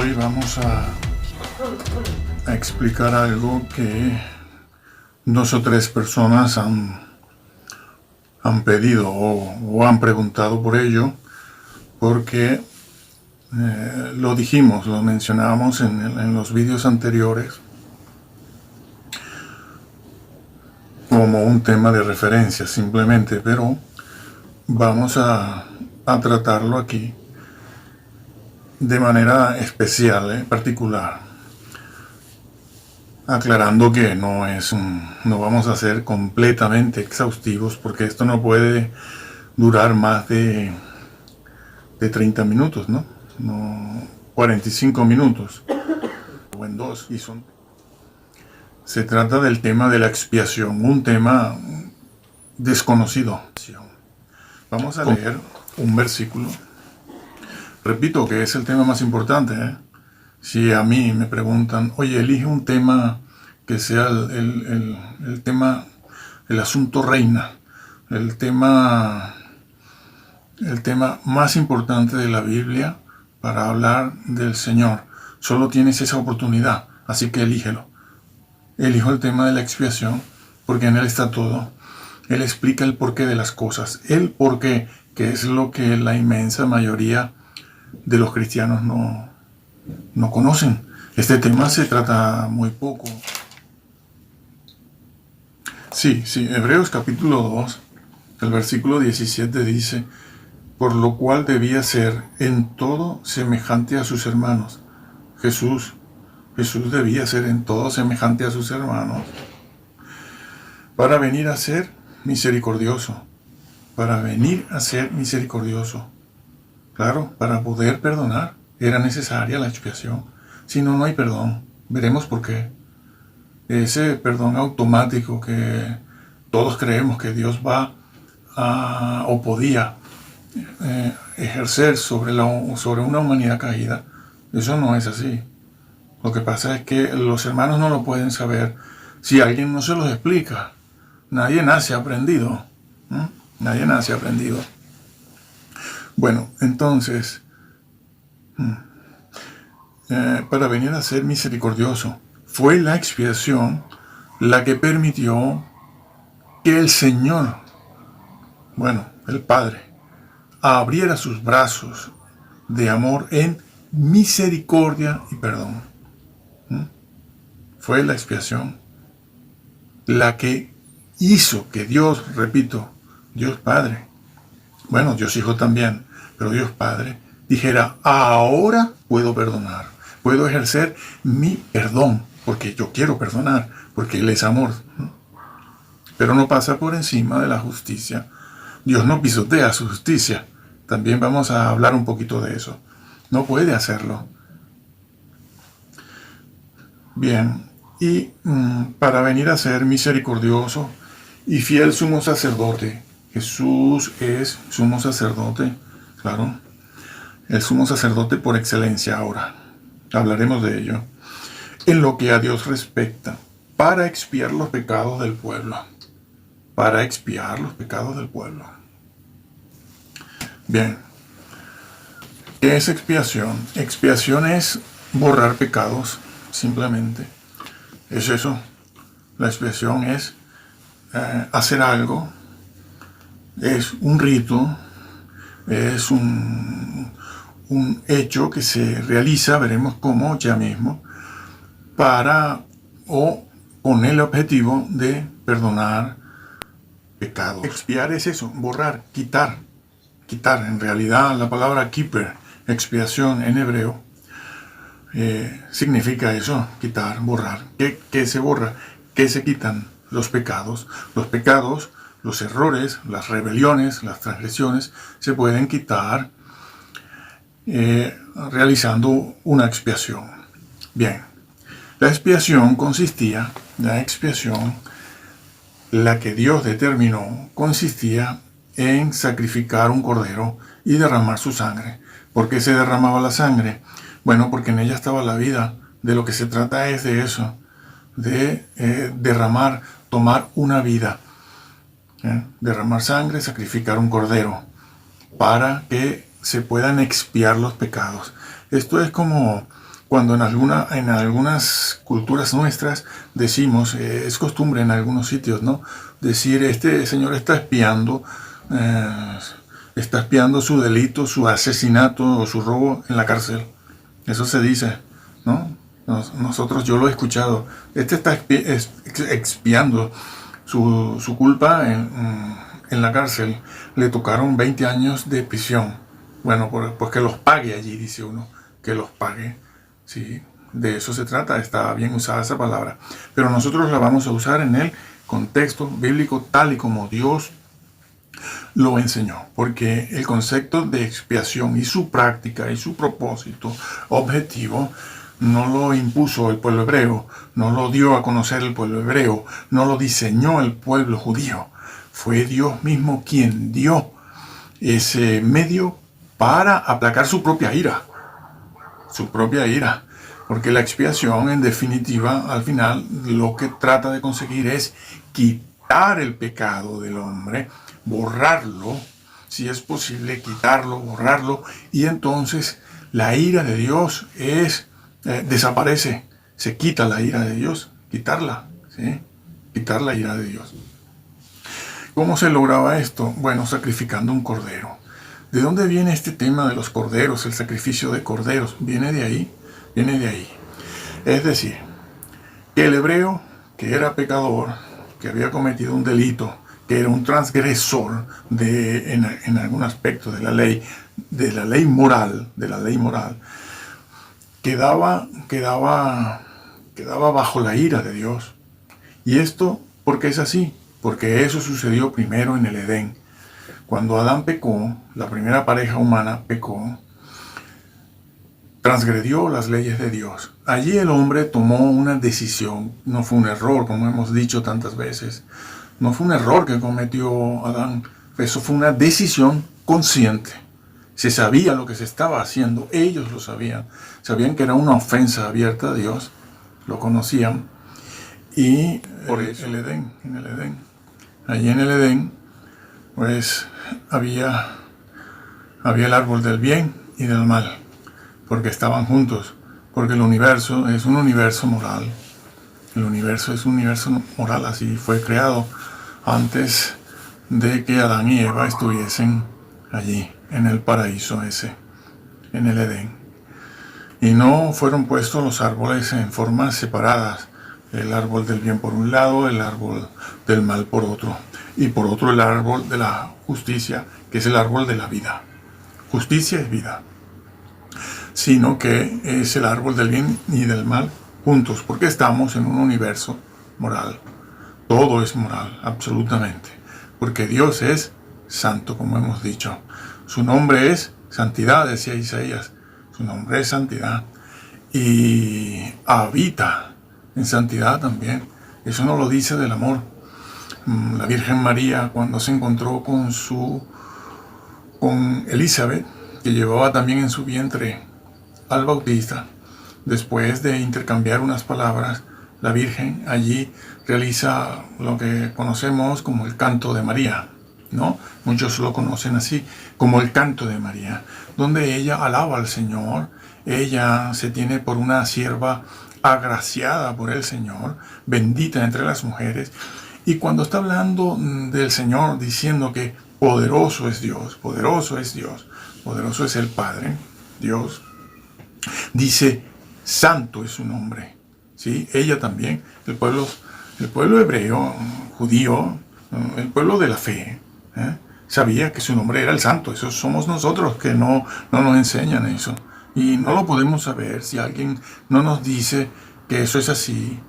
Hoy vamos a explicar algo que 2 o 3 personas han pedido o han preguntado por ello, porque lo dijimos, lo mencionábamos en los vídeos anteriores como un tema de referencia simplemente, pero vamos a tratarlo aquí de manera especial, particular, aclarando que no vamos a ser completamente exhaustivos, porque esto no puede durar más de 30 minutos, ¿no? 45 minutos o en 2, se trata del tema de la expiación, un tema desconocido. Vamos a leer un versículo. Repito que es el tema más importante, Si a mí me preguntan, oye, elige un tema que sea el tema, el asunto reina, el tema más importante de la Biblia para hablar del Señor. Solo tienes esa oportunidad, así que elígelo. Elijo el tema de la expiación porque en él está todo. Él explica el porqué de las cosas, el porqué, que es lo que la inmensa mayoría de los cristianos no conocen. Este tema se trata muy poco. Sí, Hebreos capítulo 2, el versículo 17 dice, por lo cual debía ser en todo semejante a sus hermanos. Jesús debía ser en todo semejante a sus hermanos para venir a ser misericordioso. Para venir a ser misericordioso. Claro, para poder perdonar era necesaria la expiación. Si no, no hay perdón. Veremos por qué. Ese perdón automático que todos creemos que Dios va a, o podía ejercer sobre una humanidad caída, eso no es así. Lo que pasa es que los hermanos no lo pueden saber si alguien no se los explica. Nadie nace aprendido. Nadie nace aprendido. Bueno, entonces, para venir a ser misericordioso, fue la expiación la que permitió que el Señor, el Padre, abriera sus brazos de amor en misericordia y perdón. Fue la expiación la que hizo que Dios, repito, Dios Padre, Dios Hijo también, pero Dios Padre, dijera, ahora puedo perdonar, puedo ejercer mi perdón, porque yo quiero perdonar, porque Él es amor. Pero no pasa por encima de la justicia. Dios no pisotea su justicia. También vamos a hablar un poquito de eso. No puede hacerlo. Bien, y para venir a ser misericordioso y fiel sumo sacerdote, Jesús es sumo sacerdote, claro, el sumo sacerdote por excelencia ahora. Hablaremos de ello. En lo que a Dios respecta, para expiar los pecados del pueblo. Para expiar los pecados del pueblo. Bien. ¿Qué es expiación? Expiación es borrar pecados, simplemente. Es eso. La expiación es hacer algo. Es un rito. Es un hecho que se realiza, veremos cómo ya mismo, con el objetivo de perdonar pecados. Expiar es eso, borrar, quitar. En realidad la palabra kippur, expiación en hebreo, significa eso, quitar, borrar. ¿Qué se borra? ¿Qué se quitan? Los pecados. Los pecados, los errores, las rebeliones, las transgresiones, se pueden quitar realizando una expiación. Bien, la expiación la que Dios determinó, consistía en sacrificar un cordero y derramar su sangre. ¿Por qué se derramaba la sangre? Porque en ella estaba la vida. De lo que se trata es de eso, de derramar, tomar una vida. Derramar sangre, sacrificar un cordero, para que se puedan expiar los pecados. Esto es como cuando en algunas culturas nuestras decimos, es costumbre en algunos sitios, ¿no? Decir, este señor está espiando su delito, su asesinato o su robo en la cárcel. Eso se dice, ¿no? Nosotros, yo lo he escuchado. Este está expiando su culpa en la cárcel. Le tocaron 20 años de prisión. Bueno, pues que los pague allí, dice uno, que los pague. Sí, de eso se trata, está bien usada esa palabra. Pero nosotros la vamos a usar en el contexto bíblico tal y como Dios lo enseñó, porque el concepto de expiación y su práctica y su propósito objetivo no lo impuso el pueblo hebreo, no lo dio a conocer el pueblo hebreo, no lo diseñó el pueblo judío. Fue Dios mismo quien dio ese medio para aplacar su propia ira. Porque la expiación, en definitiva, al final, lo que trata de conseguir es quitar el pecado del hombre, borrarlo, si es posible, quitarlo, borrarlo, y entonces la ira de Dios desaparece, se quita la ira de Dios, quitarla, ¿sí? Quitar la ira de Dios. ¿Cómo se lograba esto? Bueno, sacrificando un cordero. ¿De dónde viene este tema de los corderos, el sacrificio de corderos? Viene de ahí. Es decir, que el hebreo, que era pecador, que había cometido un delito, que era un transgresor en algún aspecto de la ley moral, quedaba bajo la ira de Dios. Y esto, ¿por qué es así? Porque eso sucedió primero en el Edén. Cuando Adán pecó, la primera pareja humana pecó, transgredió las leyes de Dios. Allí el hombre tomó una decisión, no fue un error, como hemos dicho tantas veces. No fue un error que cometió Adán, eso fue una decisión consciente. Se sabía lo que se estaba haciendo, ellos lo sabían. Sabían que era una ofensa abierta a Dios, lo conocían. Y por eso, en el Edén. Allí en el Edén, pues había el árbol del bien y del mal, porque estaban juntos, porque el universo es un universo moral. El universo es un universo moral, así fue creado antes de que Adán y Eva estuviesen allí, en el paraíso ese, en el Edén. Y no fueron puestos los árboles en formas separadas, el árbol del bien por un lado, el árbol del mal por otro, y por otro el árbol de la justicia, que es el árbol de la vida. Justicia es vida, sino que es el árbol del bien y del mal juntos, porque estamos en un universo moral. Todo es moral, absolutamente, porque Dios es santo, como hemos dicho. Su nombre es santidad, decía Isaías. Su nombre es santidad y habita en santidad también. Eso no lo dice del amor. La Virgen María, cuando se encontró con Elizabeth, que llevaba también en su vientre al Bautista, después de intercambiar unas palabras, la Virgen allí realiza lo que conocemos como el canto de María, ¿no? Muchos lo conocen así, como el canto de María, donde ella alaba al Señor. Ella se tiene por una sierva agraciada por el Señor, bendita entre las mujeres. Y cuando está hablando del Señor, diciendo que poderoso es Dios, poderoso es Dios, poderoso es el Padre, Dios, dice, santo es su nombre. ¿Sí? Ella también, el pueblo hebreo, judío, el pueblo de la fe, sabía que su nombre era el santo. Esos somos nosotros que no nos enseñan eso. Y no lo podemos saber si alguien no nos dice que eso es así.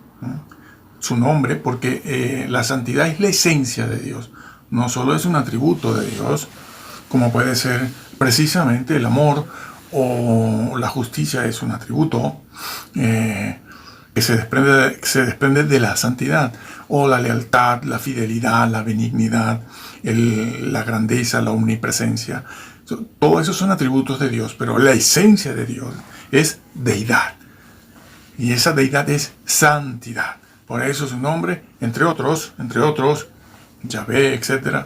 Su nombre, porque la santidad es la esencia de Dios. No solo es un atributo de Dios, como puede ser precisamente el amor o la justicia es un atributo que se desprende de la santidad, o la lealtad, la fidelidad, la benignidad, la grandeza, la omnipresencia. Todo eso son atributos de Dios, pero la esencia de Dios es deidad. Y esa deidad es santidad. Por eso su nombre, entre otros, Yahvé, etc.,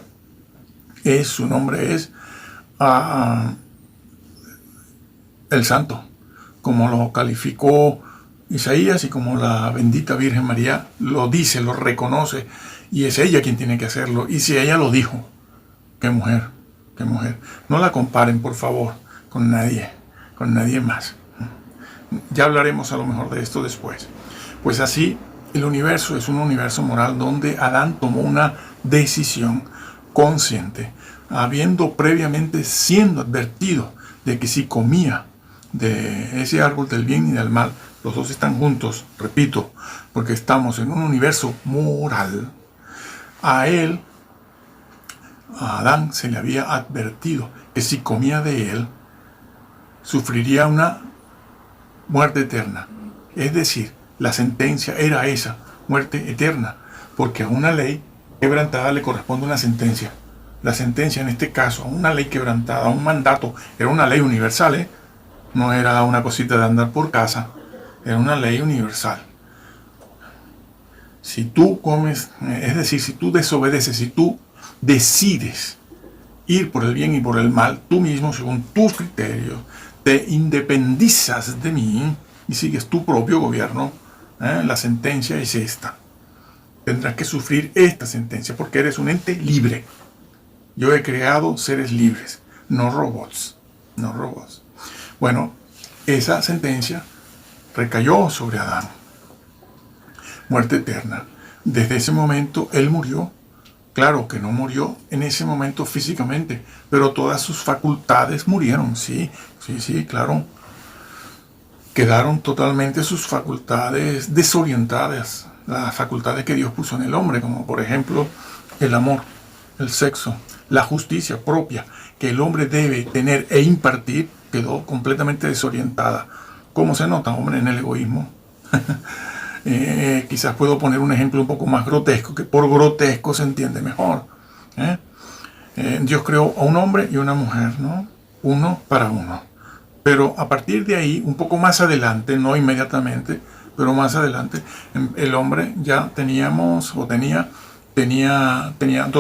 su nombre es el Santo. como lo calificó Isaías y como la bendita Virgen María lo dice, lo reconoce, y es ella quien tiene que hacerlo. Y si ella lo dijo, qué mujer, qué mujer. No la comparen, por favor, con nadie más. Ya hablaremos a lo mejor de esto después. Pues así, el universo es un universo moral donde Adán tomó una decisión consciente, habiendo previamente siendo advertido de que si comía de ese árbol del bien y del mal, los dos están juntos, repito, porque estamos en un universo moral. A Adán se le había advertido que si comía de él, sufriría una muerte eterna. Es decir, la sentencia era esa, muerte eterna, porque a una ley quebrantada le corresponde una sentencia. La sentencia en este caso, a una ley quebrantada, a un mandato, era una ley universal, no era una cosita de andar por casa, era una ley universal. Si tú comes, es decir, si tú desobedeces, si tú decides ir por el bien y por el mal, tú mismo, según tus criterios, te independizas de mí y sigues tu propio gobierno, la sentencia es esta. Tendrás que sufrir esta sentencia porque eres un ente libre. Yo he creado seres libres, no robots, no robots. Bueno, esa sentencia recayó sobre Adán. Muerte eterna. Desde ese momento él murió. Claro que no murió en ese momento físicamente, pero todas sus facultades murieron, sí, claro. Quedaron totalmente sus facultades desorientadas, las facultades que Dios puso en el hombre, como por ejemplo el amor, el sexo, la justicia propia que el hombre debe tener e impartir, quedó completamente desorientada. ¿Cómo se nota, hombre, en el egoísmo? Quizás puedo poner un ejemplo un poco más grotesco, que por grotesco se entiende mejor. Dios creó a un hombre y una mujer, ¿no? Uno para uno. Pero a partir de ahí, un poco más adelante, no inmediatamente, pero más adelante, el hombre ya tenía 2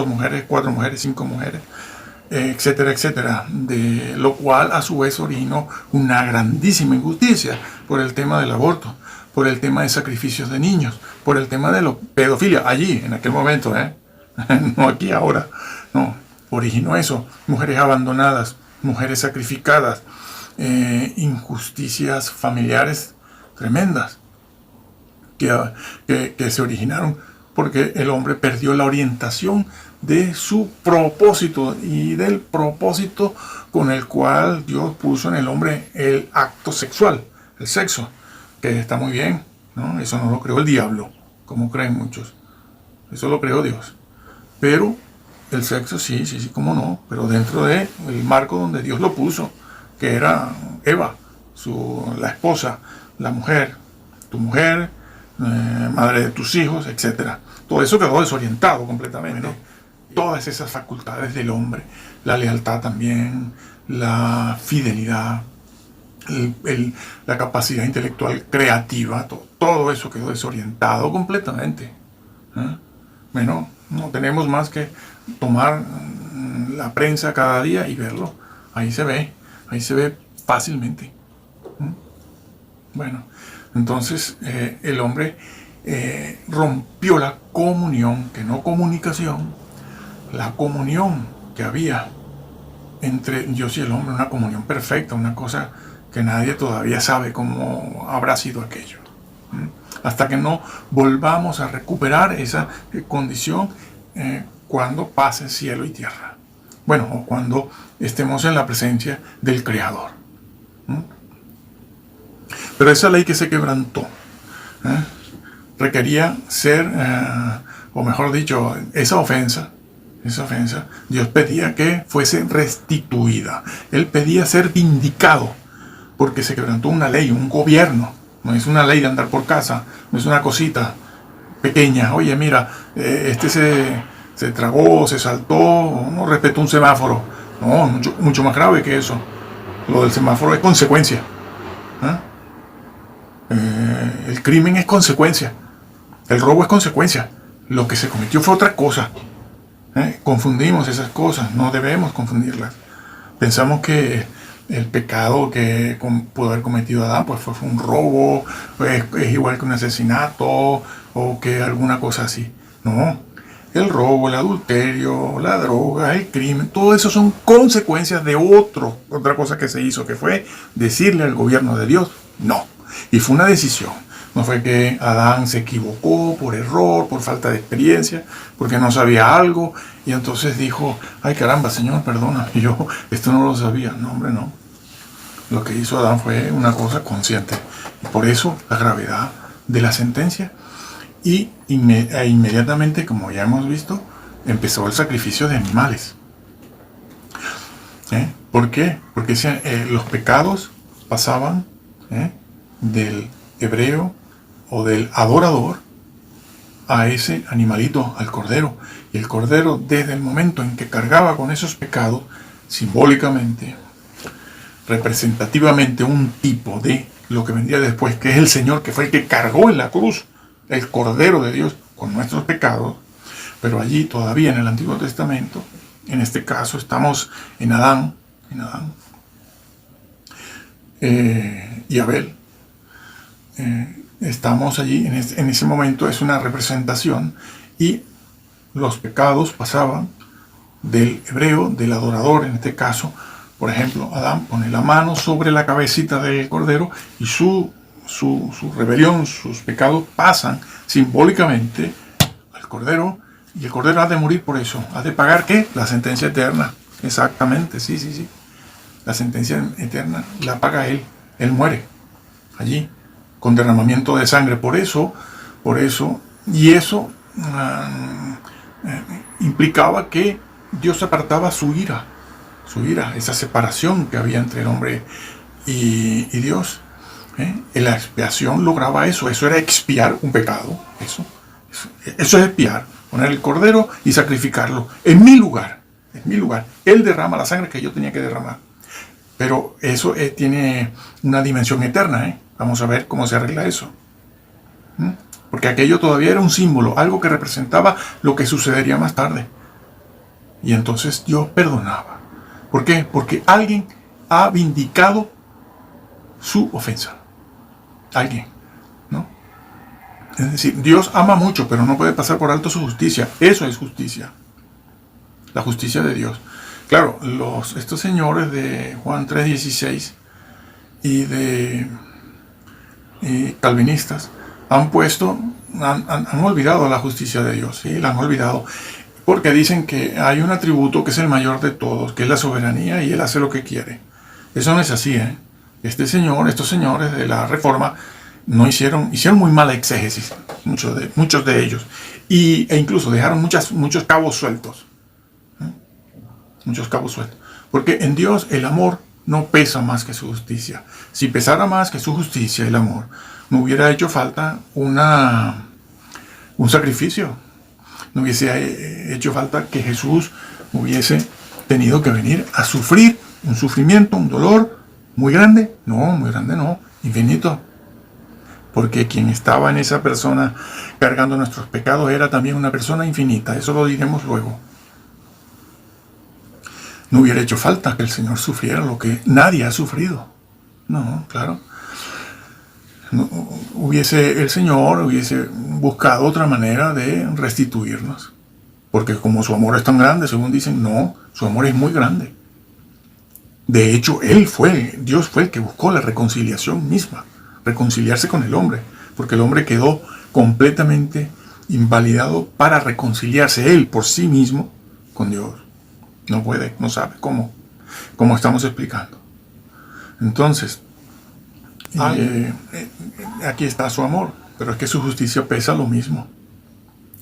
mujeres, 4 mujeres, 5 mujeres, etcétera, etcétera. De lo cual a su vez originó una grandísima injusticia por el tema del aborto, por el tema de sacrificios de niños, por el tema de la pedofilia, allí, en aquel momento, no aquí ahora, no, originó eso, mujeres abandonadas, mujeres sacrificadas, injusticias familiares tremendas que se originaron porque el hombre perdió la orientación de su propósito y del propósito con el cual Dios puso en el hombre el acto sexual, el sexo, que está muy bien, ¿no? Eso no lo creó el diablo, como creen muchos, eso lo creó Dios. Pero el sexo sí, cómo no, pero dentro del marco donde Dios lo puso, que era Eva, la esposa, la mujer, tu mujer, madre de tus hijos, etc. Todo eso quedó desorientado completamente, ¿no? Todas esas facultades del hombre, la lealtad también, la fidelidad, la capacidad intelectual creativa, todo eso quedó desorientado completamente. Bueno, no tenemos más que tomar la prensa cada día y verlo. Ahí se ve fácilmente. Bueno, entonces el hombre rompió la comunión, que no comunicación, la comunión que había entre Dios y el hombre, una comunión perfecta, una cosa que nadie todavía sabe cómo habrá sido aquello. Hasta que no volvamos a recuperar esa condición cuando pase cielo y tierra. Bueno, o cuando estemos en la presencia del Creador. Pero esa ley que se quebrantó requería ser, o mejor dicho, esa ofensa, Dios pedía que fuese restituida. Él pedía ser vindicado, porque se quebrantó una ley, un gobierno. No es una ley de andar por casa, no es una cosita pequeña. Oye, mira, este se tragó, se saltó, no respetó un semáforo. No, mucho más grave que eso. Lo del semáforo es consecuencia. El crimen es consecuencia. El robo es consecuencia. Lo que se cometió fue otra cosa. Confundimos esas cosas, no debemos confundirlas. Pensamos que el pecado que pudo haber cometido Adán, pues fue un robo, es igual que un asesinato o que alguna cosa así. No, el robo, el adulterio, la droga, el crimen, todo eso son consecuencias de otra cosa que se hizo, que fue decirle al gobierno de Dios, no. Y fue una decisión. No fue que Adán se equivocó por error, por falta de experiencia, porque no sabía algo, y entonces dijo, ay caramba, Señor, perdona, yo esto no lo sabía. No, hombre, no. Lo que hizo Adán fue una cosa consciente. Y por eso la gravedad de la sentencia. Y inmediatamente, como ya hemos visto, empezó el sacrificio de animales. ¿Por qué? Porque los pecados pasaban del hebreo o del adorador a ese animalito, al cordero. Y el cordero, desde el momento en que cargaba con esos pecados, simbólicamente, representativamente, un tipo de lo que vendría después, que es el Señor, que fue el que cargó en la cruz el cordero de Dios con nuestros pecados. Pero allí todavía en el Antiguo Testamento, en este caso estamos en Adán y Abel. Estamos allí, en ese momento es una representación, y los pecados pasaban del hebreo, del adorador en este caso. Por ejemplo, Adán pone la mano sobre la cabecita del cordero y su rebelión, sus pecados pasan simbólicamente al cordero, y el cordero ha de morir por eso. ¿Ha de pagar qué? La sentencia eterna. Exactamente, sí. La sentencia eterna la paga él. Él muere allí con derramamiento de sangre. Por eso, y eso implicaba que Dios apartaba su ira, esa separación que había entre el hombre y Dios. La expiación lograba eso era expiar un pecado. Eso es expiar, poner el cordero y sacrificarlo en mi lugar. Él derrama la sangre que yo tenía que derramar. Pero eso tiene una dimensión eterna. Vamos a ver cómo se arregla eso. Porque aquello todavía era un símbolo, algo que representaba lo que sucedería más tarde. Y entonces Dios perdonaba. ¿Por qué? Porque alguien ha vindicado su ofensa. Alguien, ¿no? Es decir, Dios ama mucho, pero no puede pasar por alto su justicia. Eso es justicia. La justicia de Dios. Claro, estos señores de Juan 3:16 y de calvinistas han olvidado la justicia de Dios, ¿sí? La han olvidado, porque dicen que hay un atributo que es el mayor de todos, que es la soberanía, y Él hace lo que quiere. Eso no es así, estos señores de la Reforma hicieron muy mala exégesis, muchos de ellos, e incluso dejaron muchos cabos sueltos. Muchos cabos sueltos. Porque en Dios el amor no pesa más que su justicia. Si pesara más que su justicia, el amor, no hubiera hecho falta un sacrificio. No hubiese hecho falta que Jesús hubiese tenido que venir a sufrir un sufrimiento, un dolor muy grande. No, muy grande no, infinito. Porque quien estaba en esa persona cargando nuestros pecados era también una persona infinita. Eso lo diremos luego. No hubiera hecho falta que el Señor sufriera lo que nadie ha sufrido. No, claro. El Señor hubiese buscado otra manera de restituirnos. Porque como su amor es tan grande, según dicen, no, su amor es muy grande. De hecho, Dios fue el que buscó la reconciliación misma, reconciliarse con el hombre, porque el hombre quedó completamente invalidado para reconciliarse él por sí mismo con Dios. No puede, no sabe cómo estamos explicando. Entonces, aquí está su amor, pero es que su justicia pesa lo mismo.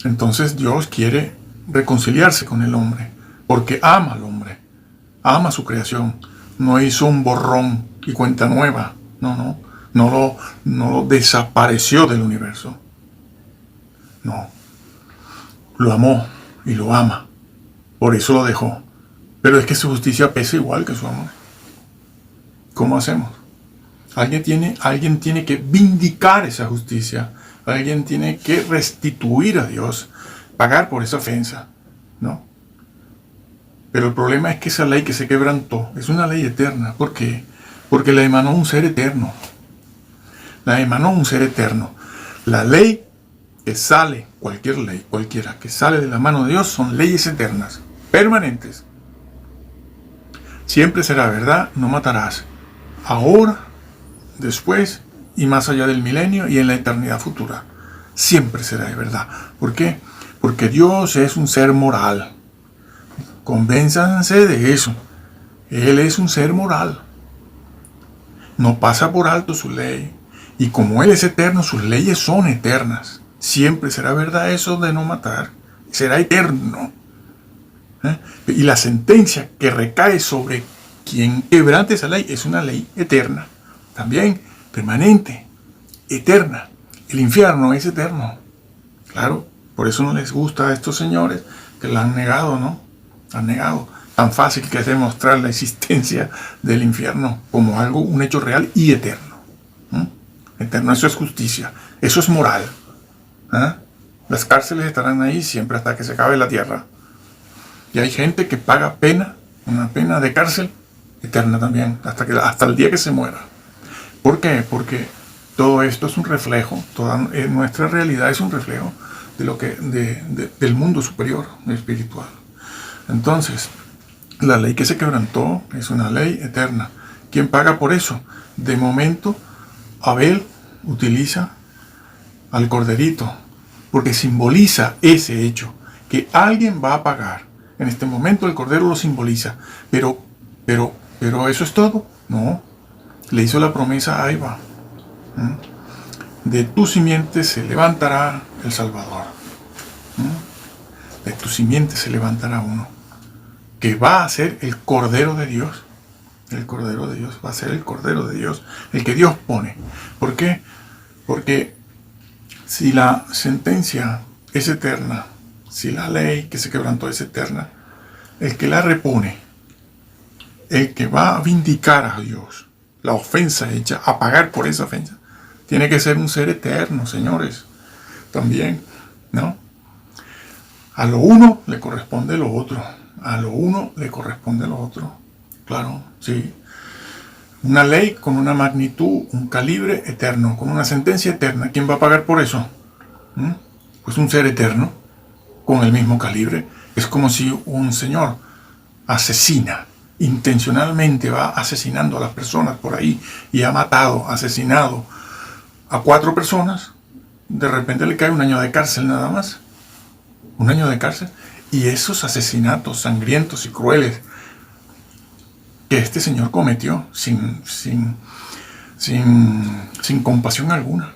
Entonces Dios quiere reconciliarse con el hombre, porque ama al hombre, ama su creación. No hizo un borrón y cuenta nueva, no lo desapareció del universo. No, lo amó y lo ama, por eso lo dejó. Pero es que su justicia pesa igual que su amor. ¿Cómo hacemos? Alguien tiene que vindicar esa justicia. Alguien tiene que restituir a Dios, pagar por esa ofensa, ¿no? Pero el problema es que esa ley que se quebrantó es una ley eterna. ¿Por qué? Porque la emanó un ser eterno. La emanó un ser eterno. La ley que sale, cualquier ley, cualquiera, que sale de la mano de Dios, son leyes eternas, permanentes. Siempre será verdad, no matarás. Ahora, después y más allá del milenio y en la eternidad futura. Siempre será de verdad. ¿Por qué? Porque Dios es un ser moral. Convénzanse de eso. Él es un ser moral. No pasa por alto su ley. Y como Él es eterno, sus leyes son eternas. Siempre será verdad eso de no matar. Será eterno. Y la sentencia que recae sobre quien quebrante esa ley es una ley eterna. También permanente. Eterna. El infierno es eterno. Claro, por eso no les gusta a estos señores que la han negado, ¿no? Han negado. Tan fácil que es demostrar la existencia del infierno como algo, un hecho real y eterno. Eterno, eso es justicia, eso es moral. Las cárceles estarán ahí siempre hasta que se acabe la tierra. Y hay gente que paga pena, una pena de cárcel eterna también, hasta el día que se muera. ¿Por qué? Porque todo esto es un reflejo, toda nuestra realidad es un reflejo de lo que, del mundo superior espiritual. Entonces, la ley que se quebrantó es una ley eterna. ¿Quién paga por eso? De momento, Abel utiliza al corderito, porque simboliza ese hecho, que alguien va a pagar. En este momento el cordero lo simboliza, pero ¿eso es todo? No. Le hizo la promesa a Eva. De tu simiente se levantará el Salvador. De tu simiente se levantará uno que va a ser el Cordero de Dios. El Cordero de Dios va a ser el Cordero de Dios, el que Dios pone. ¿Por qué? Porque si la sentencia es eterna, si la ley que se quebrantó es eterna, el que la repone, el que va a vindicar a Dios, la ofensa hecha, a pagar por esa ofensa, tiene que ser un ser eterno, señores. También, ¿no? A lo uno le corresponde lo otro. A lo uno le corresponde lo otro. Claro, sí. Una ley con una magnitud, un calibre eterno, con una sentencia eterna. ¿Quién va a pagar por eso? Pues un ser eterno, con el mismo calibre. Es como si un señor asesina, intencionalmente va asesinando a las personas por ahí y ha matado, asesinado a 4 personas. De repente le cae un año de cárcel nada más. Un año de cárcel. Y esos asesinatos sangrientos y crueles que este señor cometió sin compasión alguna.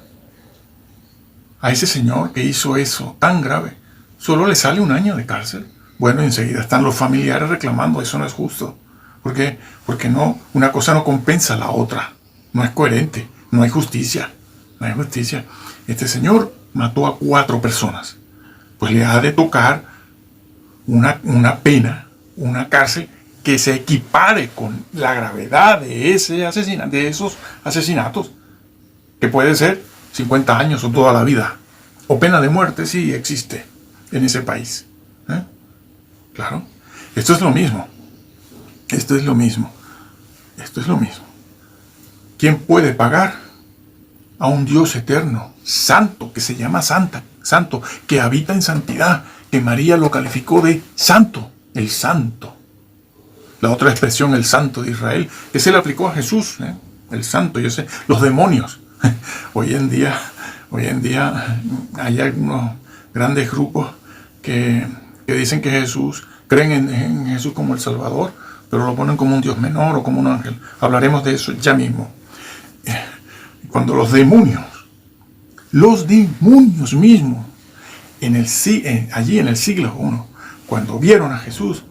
A ese señor que hizo eso tan grave, solo le sale un año de cárcel. Bueno, enseguida están los familiares reclamando, eso no es justo. ¿Por qué? Porque no, una cosa no compensa a la otra. No es coherente, no hay justicia. No hay justicia. Este señor mató a 4 personas. Pues le ha de tocar una pena, una cárcel que se equipare con la gravedad de esos asesinatos, que puede ser 50 años o toda la vida, o pena de muerte, sí existe en ese país. Claro, esto es lo mismo. Esto es lo mismo. Esto es lo mismo. ¿Quién puede pagar? A un Dios eterno, santo, que se llama santo, que habita en santidad, que María lo calificó de santo, el santo. La otra expresión, el santo de Israel, que se le aplicó a Jesús, el santo, yo sé, los demonios. Hoy en día hay algunos grandes grupos que dicen que creen en Jesús como el Salvador, pero lo ponen como un Dios menor o como un ángel. Hablaremos de eso ya mismo. Cuando los demonios mismos, allí en el siglo I, cuando vieron a Jesús,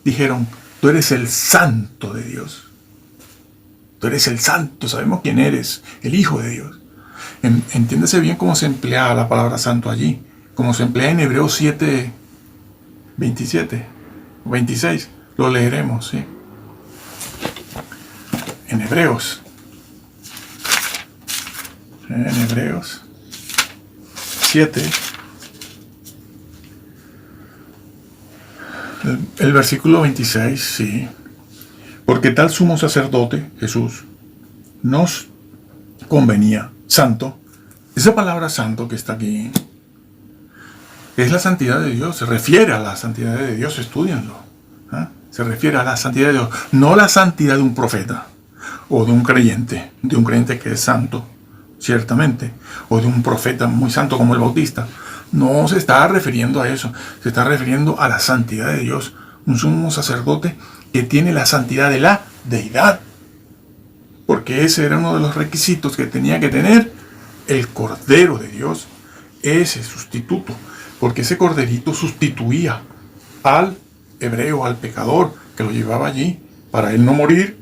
dijeron: tú eres el santo de Dios. Tú eres el santo, sabemos quién eres, el Hijo de Dios. Entiéndese bien cómo se emplea la palabra santo allí, como se emplea en Hebreos 7, 27, 26. Lo leeremos, ¿sí? En Hebreos 7, El versículo 26, sí. Porque tal sumo sacerdote, Jesús, nos convenía, santo. Esa palabra santo que está aquí es la santidad de Dios, se refiere a la santidad de Dios, estudianlo. Se refiere a la santidad de Dios, no la santidad de un profeta o de un creyente que es santo, ciertamente, o de un profeta muy santo como el Bautista. No se está refiriendo a eso, se está refiriendo a la santidad de Dios, un sumo sacerdote que tiene la santidad de la deidad, porque ese era uno de los requisitos que tenía que tener el Cordero de Dios, ese sustituto, porque ese corderito sustituía al hebreo, al pecador que lo llevaba allí para él no morir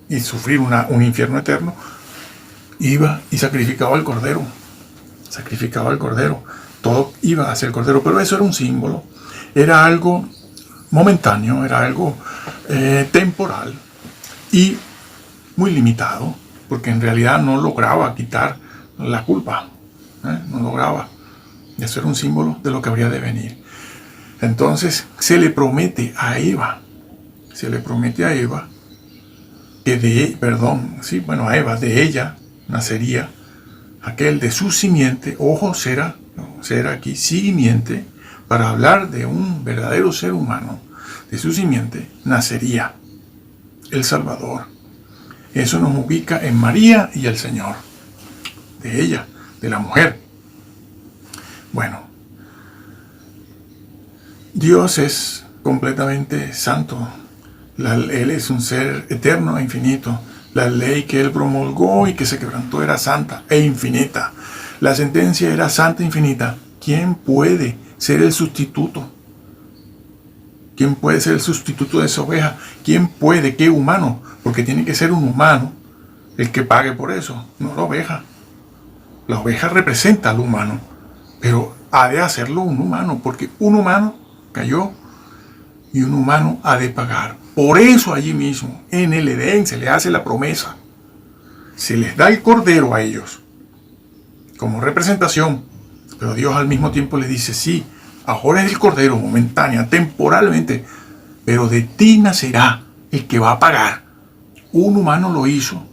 y sufrir un infierno eterno. Iba y sacrificaba al cordero, todo iba hacia el cordero, pero eso era un símbolo, era algo momentáneo, era algo temporal y muy limitado, porque en realidad no lograba quitar la culpa, no lograba. Eso era un símbolo de lo que habría de venir. Entonces se le promete a Eva que a Eva, de ella nacería aquel de su simiente, ojo, será aquí simiente, para hablar de un verdadero ser humano, de su simiente nacería el Salvador. Eso nos ubica en María y el Señor, de ella, de la mujer. Bueno, Dios es completamente santo. Él es un ser eterno e infinito. La ley que Él promulgó y que se quebrantó era santa e infinita. La sentencia era santa e infinita. ¿Quién puede ser el sustituto? ¿Quién puede ser el sustituto de esa oveja? ¿Quién puede? ¿Qué humano? Porque tiene que ser un humano el que pague por eso, no la oveja. La oveja representa al humano, pero ha de hacerlo un humano, porque un humano cayó y un humano ha de pagar. Por eso allí mismo, en el Edén, se le hace la promesa. Se les da el cordero a ellos como representación, pero Dios al mismo tiempo les dice, sí, ahora es el cordero momentánea, temporalmente, pero de ti nacerá el que va a pagar. Un humano lo hizo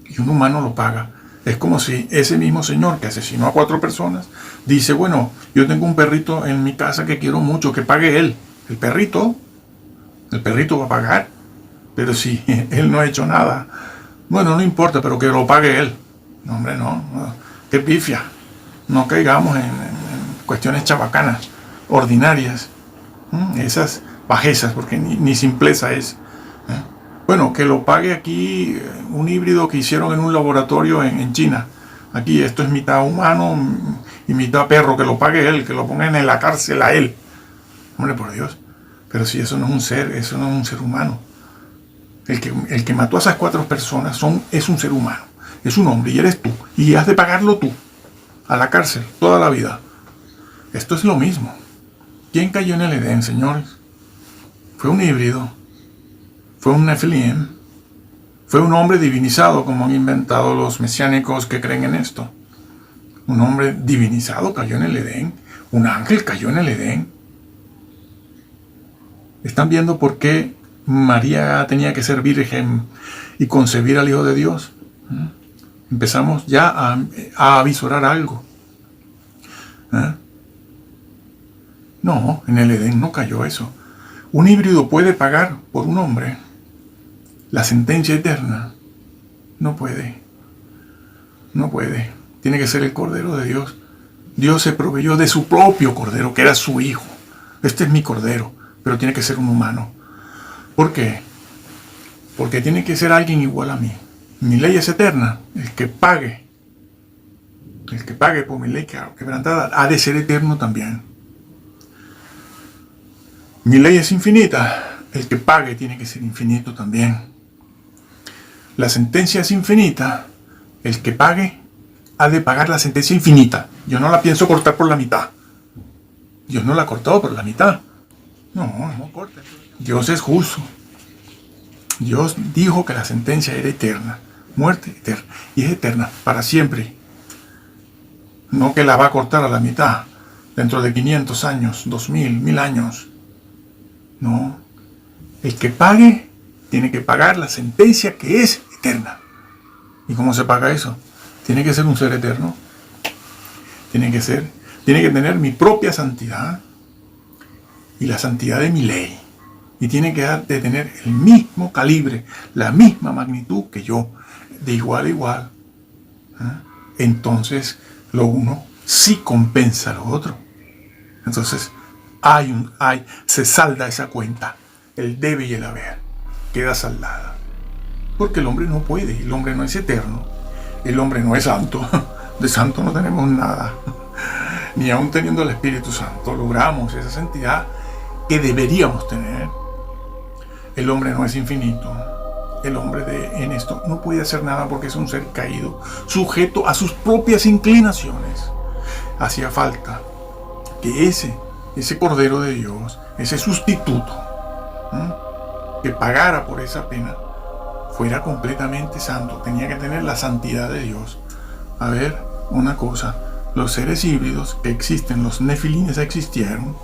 y un humano lo paga. Es como si ese mismo señor que asesinó a 4 personas dice, bueno, yo tengo un perrito en mi casa que quiero mucho, que pague él. El perrito va a pagar, pero si él no ha hecho nada, bueno, no importa, pero que lo pague él. No, hombre, no, qué pifia. No caigamos en cuestiones chabacanas, ordinarias, esas bajezas, porque ni simpleza es. Bueno, que lo pague aquí un híbrido que hicieron en un laboratorio en China. Aquí esto es mitad humano y mitad perro, que lo pague él, que lo pongan en la cárcel a él. Hombre, por Dios. Pero si eso no es un ser, eso no es un ser humano. El que mató a esas 4 personas es un ser humano, es un hombre y eres tú. Y has de pagarlo tú, a la cárcel, toda la vida. Esto es lo mismo. ¿Quién cayó en el Edén, señores? Fue un híbrido. Fue un Nefilim, fue un hombre divinizado, como han inventado los mesiánicos que creen en esto. Un hombre divinizado cayó en el Edén, un ángel cayó en el Edén. ¿Están viendo por qué María tenía que ser virgen y concebir al Hijo de Dios? Empezamos ya a avisorar algo. No, en el Edén no cayó eso. Un híbrido puede pagar por un hombre la sentencia eterna. No puede. Tiene que ser el Cordero de Dios. Dios se proveyó de su propio Cordero, que era su Hijo. Este es mi Cordero, pero tiene que ser un humano. ¿Por qué? Porque tiene que ser alguien igual a mí. Mi ley es eterna. El que pague por mi ley quebrantada, ha de ser eterno también. Mi ley es infinita. El que pague tiene que ser infinito también. La sentencia es infinita. El que pague ha de pagar la sentencia infinita. Yo no la pienso cortar por la mitad. Dios no la ha cortado por la mitad. No corta. Dios es justo. Dios dijo que la sentencia era eterna. Muerte eterna. Y es eterna para siempre. No que la va a cortar a la mitad. Dentro de 500 años, 2000, 1000 años. No, el que pague tiene que pagar la sentencia que es eterna. ¿Y cómo se paga eso? Tiene que ser un ser eterno. Tiene que tener mi propia santidad y la santidad de mi ley. Y tiene que tener el mismo calibre, la misma magnitud que yo, de igual a igual. Entonces, lo uno sí compensa a lo otro. Entonces, se salda esa cuenta. El debe y el haber queda saldada. Porque el hombre no puede, el hombre no es eterno, el hombre no es santo. De santo no tenemos nada. Ni aun teniendo el Espíritu Santo logramos esa santidad que deberíamos tener. El hombre no es infinito. El hombre en esto no puede hacer nada porque es un ser caído, sujeto a sus propias inclinaciones. Hacía falta que ese Cordero de Dios, ese sustituto, que pagara por esa pena, fuera completamente santo. Tenía que tener la santidad de Dios. A ver, una cosa, los seres híbridos que existen, los nefilines existieron,